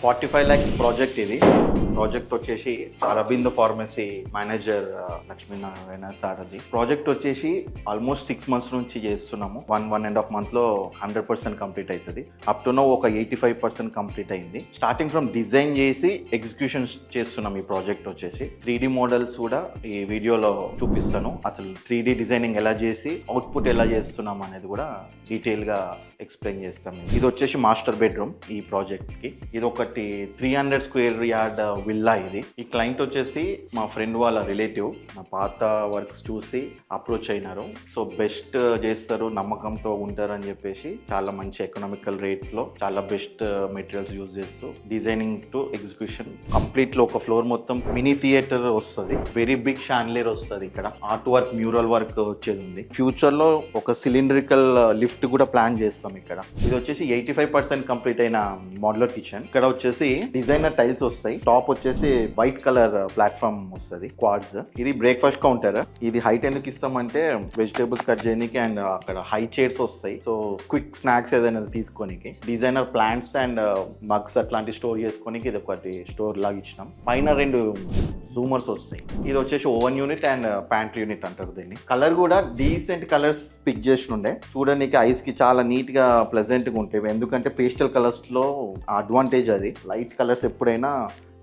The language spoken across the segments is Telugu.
45 lakhs ప్రాజెక్ట్ ఇది. ప్రాజెక్ట్ వచ్చేసి Aurobindo pharmacy manager Lakshminarayana sir అది. ప్రాజెక్ట్ వచ్చేసి ఆల్మోస్ట్ 6 months నుంచి చేస్తున్నాము. 1.5 month లో 100% కంప్లీట్ అవుతుంది. అప్ టు నో ఒక 85% కంప్లీట్ అయింది. స్టార్టింగ్ ఫ్రమ్ డిజైన్ చేసి ఎగ్జిక్యూషన్ చేస్తున్నాం. ఈ ప్రాజెక్ట్ వచ్చేసి 3D మోడల్స్ కూడా ఈ వీడియోలో చూపిస్తాను. అసలు 3D డిజైనింగ్ ఎలా చేసి అవుట్పుట్ ఎలా చేస్తున్నాం అనేది కూడా డీటెయిల్ గా ఎక్స్ప్లెయిన్ చేస్తాం. ఇది వచ్చేసి మాస్టర్ బెడ్రూమ్ ఈ ప్రాజెక్ట్ కి. ఇది ఒకటి 300 square yard విల్లా. ఇది ఈ క్లయింట్ వచ్చేసి మా ఫ్రెండ్ వాళ్ళ రిలేటివ్. నా పాత వర్క్స్ చూసి అప్రోచ్ అయినారు. సో బెస్ట్ చేస్తారు, నమ్మకంతో ఉంటారు అని చెప్పేసి చాలా మంచి ఎకనామికల్ రేట్ లో చాలా బెస్ట్ మెటీరియల్స్ యూజ్ చేస్తూ డిజైనింగ్ టు ఎగ్జిక్యూషన్ కంప్లీట్ లో ఒక ఫ్లోర్ మొత్తం మినీ థియేటర్ వస్తుంది. వెరీ బిగ్ షాన్లేర్ వస్తుంది. ఇక్కడ ఆర్ట్ వర్క్, మ్యూరల్ వర్క్ వచ్చేది ఉంది. ఫ్యూచర్ లో ఒక సిలిండ్రికల్ లిఫ్ట్ కూడా ప్లాన్ చేస్తాం ఇక్కడ. ఇది వచ్చేసి 85% కంప్లీట్ అయిన మోడ్యులర్ కిచెన్. ఇక్కడ వచ్చేసి డిజైనర్ టైల్స్ వస్తాయి. టాప్ వచ్చేసి వైట్ కలర్ ప్లాట్ఫామ్ వస్తుంది, క్వాడ్స్. ఇది బ్రేక్ఫాస్ట్ కౌంటర్. ఇది హైట్ ఎందుకు ఇస్తామంటే వెజిటేబుల్స్ కట్ చేయడానికి అండ్ అక్కడ హై చైర్స్ వస్తాయి. సో క్విక్ స్నాక్స్ ఏదైనా తీసుకోనికి. డిజైనర్ ప్లాంట్స్ అండ్ మగ్స్ అట్లాంటి స్టోర్ చేసుకోనికి ఇది ఒకటి స్టోర్ లాగా ఇచ్చినాం. పైన 2 జూమర్స్ వస్తాయి. ఇది వచ్చేసి oven unit and pantry unit అంటారు దీన్ని. కలర్ కూడా డీసెంట్ కలర్స్ పిక్ చేసి ఉండే. చూడడానికి ఐస్ కి చాలా నీట్ గా ప్లెజెంట్ గా ఉంటాయి. ఎందుకంటే పేస్టల్ కలర్స్ లో అడ్వాంటేజ్ అది. లైట్ కలర్స్ ఎప్పుడైనా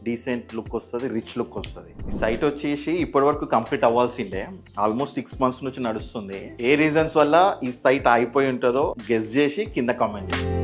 డీసెంట్ లుక్ వస్తుంది, రిచ్ లుక్ వస్తుంది. ఈ సైట్ వచ్చేసి ఇప్పటి వరకు కంప్లీట్ అవ్వాల్సిందే. ఆల్మోస్ట్ 6 months నుంచి నడుస్తుంది. ఏ రీజన్స్ వల్ల ఈ సైట్ అయిపోయి ఉంటుందో గెస్ చేసి కింద కామెంట్ చేయండి.